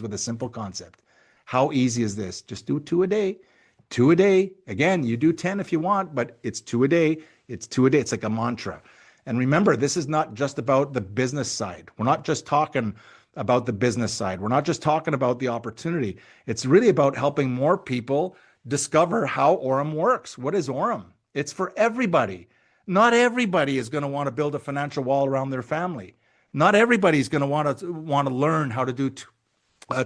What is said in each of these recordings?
with a simple concept. How easy is this? Just do 2 a day. 2 a day. Again, you do 10 if you want, but it's 2 a day. It's 2 a day. It's like a mantra. And remember, this is not just about the business side. We're not just talking about the business side. We're not just talking about the opportunity. It's really about helping more people discover how Orem works. What is Orem? It's for everybody. Not everybody is going to want to build a financial wall around their family. Not everybody is going to want to learn how to do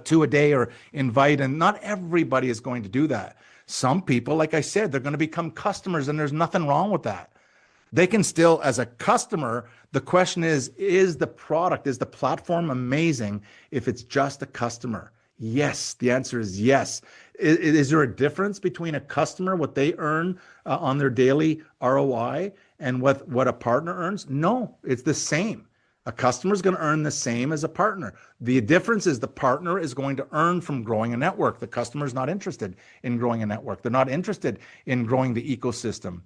2 a day or invite, and not everybody is going to do that. Some people, like I said, they're going to become customers, and there's nothing wrong with that. They can still, as a customer, the question is the product, is the platform amazing if it's just a customer? Yes, the answer is yes. Is there a difference between a customer, what they earn on their daily ROI, and what a partner earns? No, it's the same. A customer is going to earn the same as a partner. The difference is the partner is going to earn from growing a network. The customer is not interested in growing a network. They're not interested in growing the ecosystem.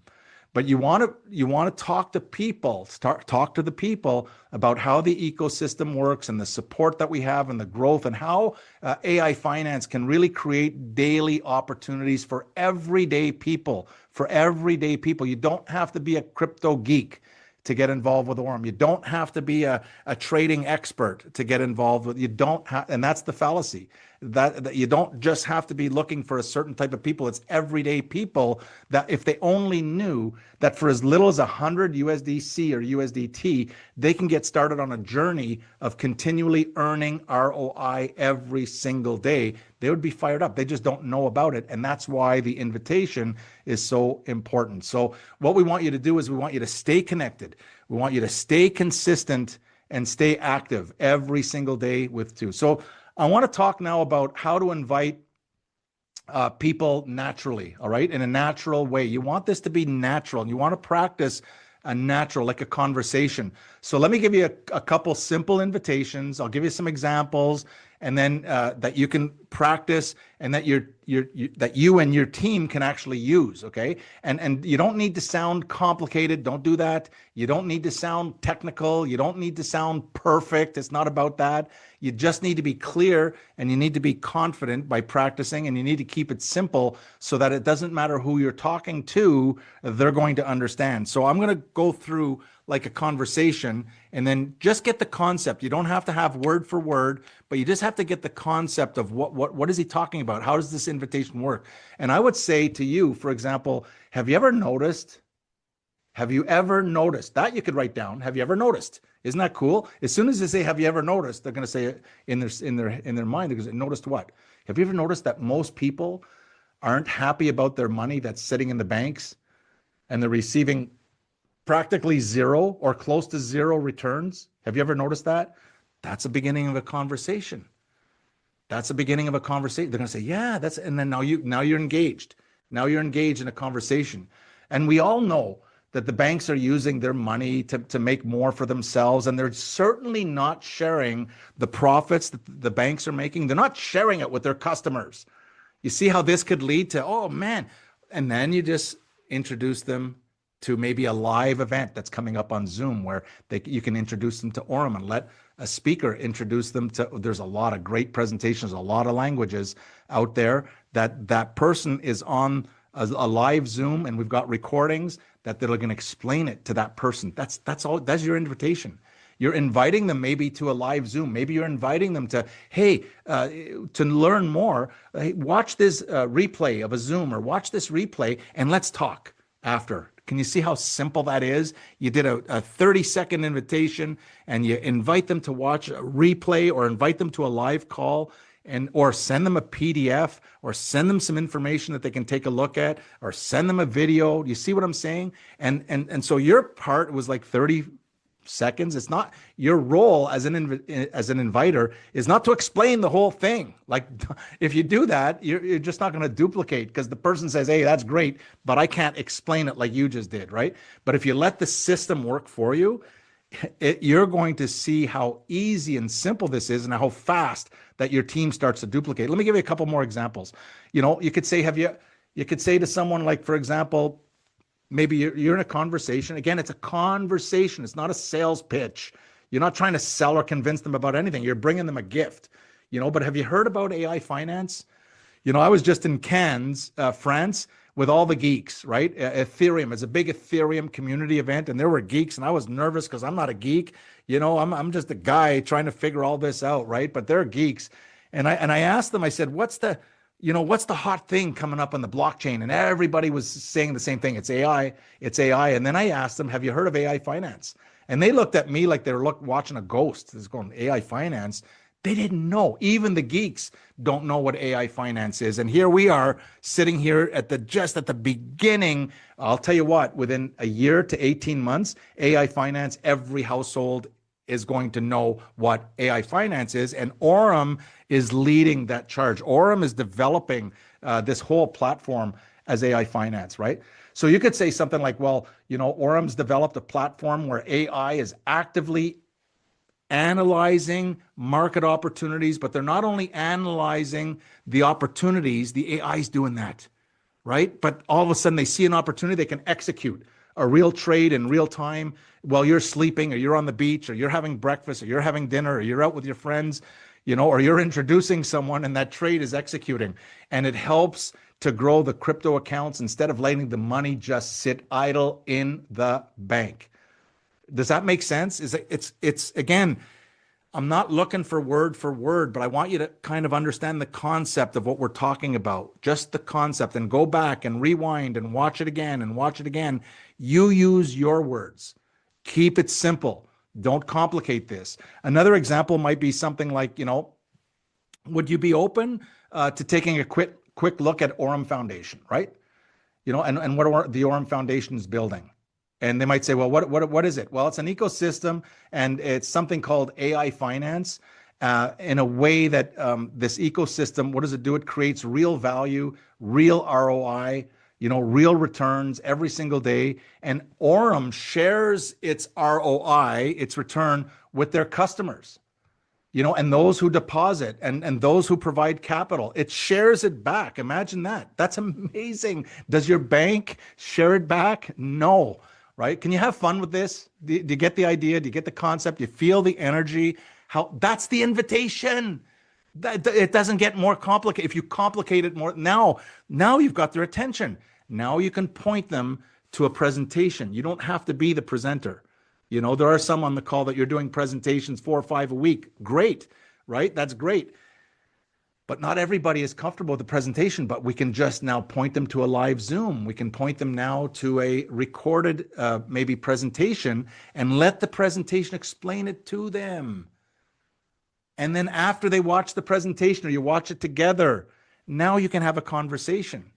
But you want to talk to people, talk to the people about how the ecosystem works and the support that we have and the growth, and how AI finance can really create daily opportunities for everyday people. You don't have to be a crypto geek to get involved with Orem. You don't have to be a trading expert to get involved with. You don't have, and that's the fallacy. That you don't just have to be looking for a certain type of people. It's everyday people that, if they only knew that for as little as 100 USDC or USDT, they can get started on a journey of continually earning ROI every single day, they would be fired up. They just don't know about it. And that's why the invitation is so important. So what we want you to do is we want you to stay connected. We want you to stay consistent and stay active every single day with two. So I want to talk now about how to invite people naturally, all right, in a natural way. You want this to be natural, and you want to practice a natural, like a conversation. So let me give you a couple simple invitations. I'll give you some examples, and then that you can practice, and that you and your team can actually use. Okay, and you don't need to sound complicated. Don't do that. You don't need to sound technical. You don't need to sound perfect. It's not about that. You just need to be clear, and you need to be confident by practicing, and you need to keep it simple so that it doesn't matter who you're talking to, they're going to understand. So I'm going to go through like a conversation, and then just get the concept. You don't have to have word for word, but you just have to get the concept of what is he talking about? How does this invitation work? And I would say to you, for example, have you ever noticed that? You could write down, have you ever noticed? Isn't that cool? As soon as they say, have you ever noticed, they're going to say it in their mind, because noticed what? Have you ever noticed that most people aren't happy about their money that's sitting in the banks, and they're receiving practically zero or close to zero returns? Have you ever noticed that? That's the beginning of a conversation. That's the beginning of a conversation. They're going to say, yeah, and then now you're engaged. Now you're engaged in a conversation. And we all know that the banks are using their money to make more for themselves, and they're certainly not sharing the profits that the banks are making. They're not sharing it with their customers. You see how this could lead to, oh man, and then you just introduce them to maybe a live event that's coming up on Zoom, where you can introduce them to Orem and let a speaker introduce them to. There's a lot of great presentations, a lot of languages out there that person is on a live Zoom, and we've got recordings that they're going to explain it to that person. That's all. That's your invitation. You're inviting them maybe to a live Zoom. Maybe you're inviting them to, hey, to learn more, hey, watch this replay of a Zoom, or watch this replay and let's talk after. Can you see how simple that is? You did a 30-second invitation, and you invite them to watch a replay, or invite them to a live call, or send them a PDF, or send them some information that they can take a look at, or send them a video. You see what I'm saying? And so your part was like 30 seconds. It's not your role as an inviter is not to explain the whole thing. Like, if you do that, you're just not going to duplicate, because the person says, hey, that's great, but I can't explain it like you just did, right? But if you let the system work for you, you're going to see how easy and simple this is, and how fast that your team starts to duplicate. Let me give you a couple more examples. You could say, you could say to someone, like, for example, maybe you're in a conversation. Again, it's a conversation. It's not a sales pitch. You're not trying to sell or convince them about anything. You're bringing them a gift. But have you heard about AI finance? I was just in Cannes, France, with all the geeks, right? Ethereum is a big Ethereum community event, and there were geeks, and I was nervous because I'm not a geek. I'm just a guy trying to figure all this out, right? But they're geeks, and I asked them. I said, what's the hot thing coming up on the blockchain? And everybody was saying the same thing. It's AI. It's AI. And then I asked them, have you heard of AI finance? And they looked at me like they were watching a ghost. It's going, AI finance. They didn't know. Even the geeks don't know what AI finance is. And here we are sitting here just at the beginning. I'll tell you what, within a year to 18 months, AI finance, every household is going to know what AI finance is. And Aurum is leading that charge. Aurum is developing this whole platform as AI finance, right? So you could say something like, well, Aurum's developed a platform where AI is actively analyzing market opportunities, but they're not only analyzing the opportunities, the AI's doing that, right? But all of a sudden they see an opportunity, they can execute a real trade in real time while you're sleeping, or you're on the beach, or you're having breakfast, or you're having dinner, or you're out with your friends, or you're introducing someone, and that trade is executing. And it helps to grow the crypto accounts instead of letting the money just sit idle in the bank. Does that make sense? It's again, I'm not looking for word, but I want you to kind of understand the concept of what we're talking about, just the concept, and go back and rewind and watch it again and watch it again. You use your words. Keep it simple. Don't complicate this. Another example might be something like, would you be open to taking a quick look at Aurum Foundation, right? And what the Aurum Foundation is building. And they might say, well, what is it? Well, it's an ecosystem, and it's something called AI finance. In a way that this ecosystem, what does it do? It creates real value, real ROI, real returns every single day. And Aurum shares its ROI, its return, with their customers, and those who deposit and those who provide capital. It shares it back. Imagine that. That's amazing. Does your bank share it back? No. Right? Can you have fun with this? Do you get the idea? Do you get the concept? Do you feel the energy? That's the invitation. It doesn't get more complicated. If you complicate it more, now you've got their attention. Now you can point them to a presentation. You don't have to be the presenter. There are some on the call that you're doing presentations 4 or 5 a week. Great, right? That's great. But not everybody is comfortable with the presentation, but we can just now point them to a live Zoom. We can point them now to a recorded maybe presentation, and let the presentation explain it to them. And then after they watch the presentation, or you watch it together, now you can have a conversation.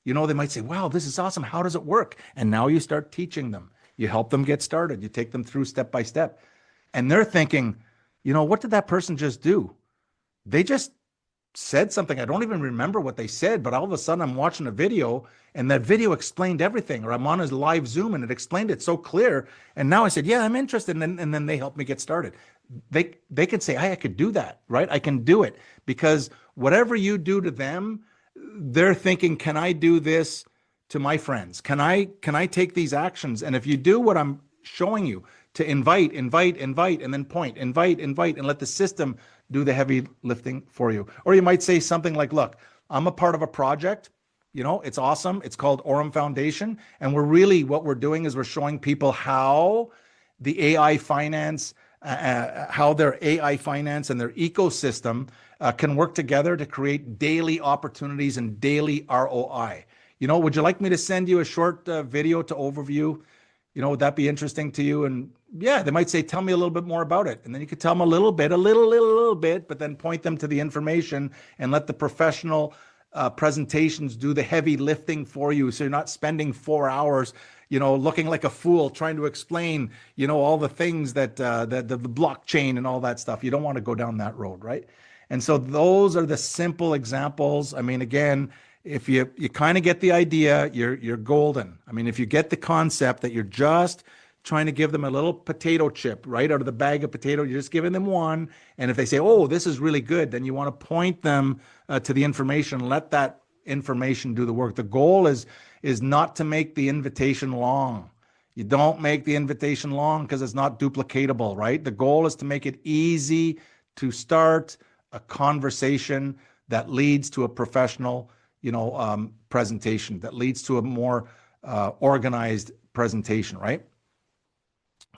They might say, wow, this is awesome. How does it work? And now you start teaching them. You help them get started. You take them through step by step. And they're thinking, what did that person just do? They just said something. I don't even remember what they said, but all of a sudden I'm watching a video, and that video explained everything. Or I'm on a live Zoom, and it explained it so clear. And now I said, yeah, I'm interested. And then they helped me get started. They could say, hey, I could do that, right? I can do it, because whatever you do to them, they're thinking, can I do this to my friends? Can I take these actions? And if you do what I'm showing you, to invite, and then point, invite, and let the system do the heavy lifting for you. Or you might say something like, look, I'm a part of a project. It's awesome. It's called Aurum Foundation. And what we're doing is we're showing people how the AI finance, how their AI finance and their ecosystem can work together to create daily opportunities and daily ROI. Would you like me to send you a short video to overview? Would that be interesting to you? And yeah, they might say, tell me a little bit more about it. And then you could tell them a little bit, but then point them to the information and let the professional presentations do the heavy lifting for you. So you're not spending 4 hours, looking like a fool trying to explain, all the things that the blockchain and all that stuff. You don't want to go down that road, right? And so those are the simple examples. I mean, again, if you kind of get the idea, you're golden. I mean, if you get the concept that you're just trying to give them a little potato chip right out of the bag of potato, you're just giving them one. And if they say, oh, this is really good, then you want to point them to the information, let that information do the work. The goal is not to make the invitation long. You don't make the invitation long because it's not duplicatable, right? The goal is to make it easy to start a conversation that leads to a professional, presentation, that leads to a more organized presentation, right?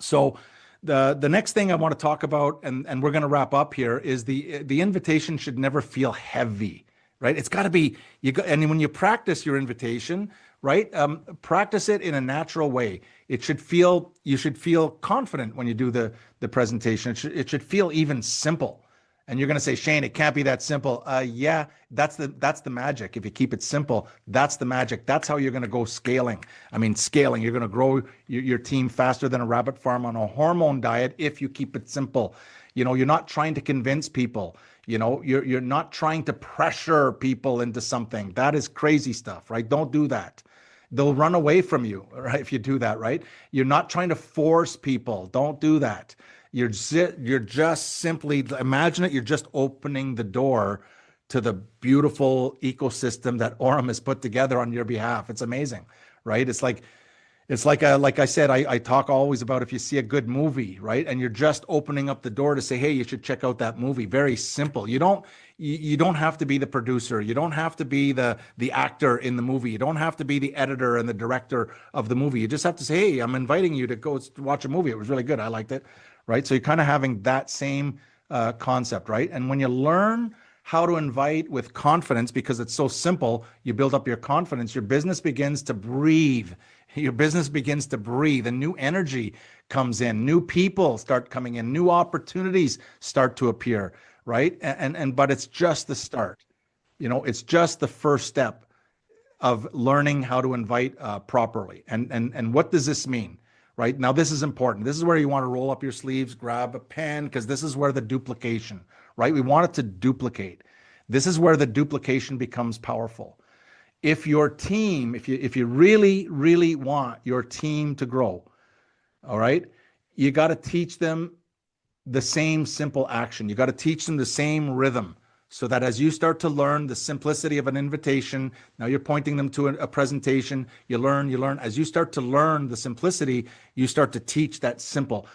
So the next thing I want to talk about, and we're going to wrap up here, is the invitation should never feel heavy, right? It's got to be and when you practice your invitation, right, practice it in a natural way. You should feel confident when you do the presentation. It should feel even simple. And you're going to say, Shane, it can't be that simple. Yeah, that's the magic. If you keep it simple, that's the magic. That's how you're going to go scaling. I mean, scaling. You're going to grow your team faster than a rabbit farm on a hormone diet if you keep it simple. You're not trying to convince people. You're not trying to pressure people into something. That is crazy stuff, right? Don't do that. They'll run away from you, right? If you do that, right? You're not trying to force people. Don't do that. You're just simply, imagine it, you're just opening the door to the beautiful ecosystem that Aurum has put together on your behalf. It's amazing, right? It's like I said, I talk always about if you see a good movie, right? And you're just opening up the door to say, hey, you should check out that movie. Very simple. You don't have to be the producer. You don't have to be the actor in the movie. You don't have to be the editor and the director of the movie. You just have to say, hey, I'm inviting you to go watch a movie. It was really good. I liked it, right? So you're kind of having that same concept, right? And when you learn how to invite with confidence, because it's so simple, you build up your confidence, your business begins to breathe. Your business begins to breathe, and new energy comes in, new people start coming in, new opportunities start to appear, right? But it's just the start. It's just the first step of learning how to invite properly. And what does this mean? Right now, this is important. This is where you want to roll up your sleeves, grab a pen, because this is where the duplication, right? We want it to duplicate. This is where the duplication becomes powerful. If your team, if you really, really want your team to grow, all right, you got to teach them the same simple action. You got to teach them the same rhythm, so that as you start to learn the simplicity of an invitation, now you're pointing them to a presentation, you learn. As you start to learn the simplicity, you start to teach that simple.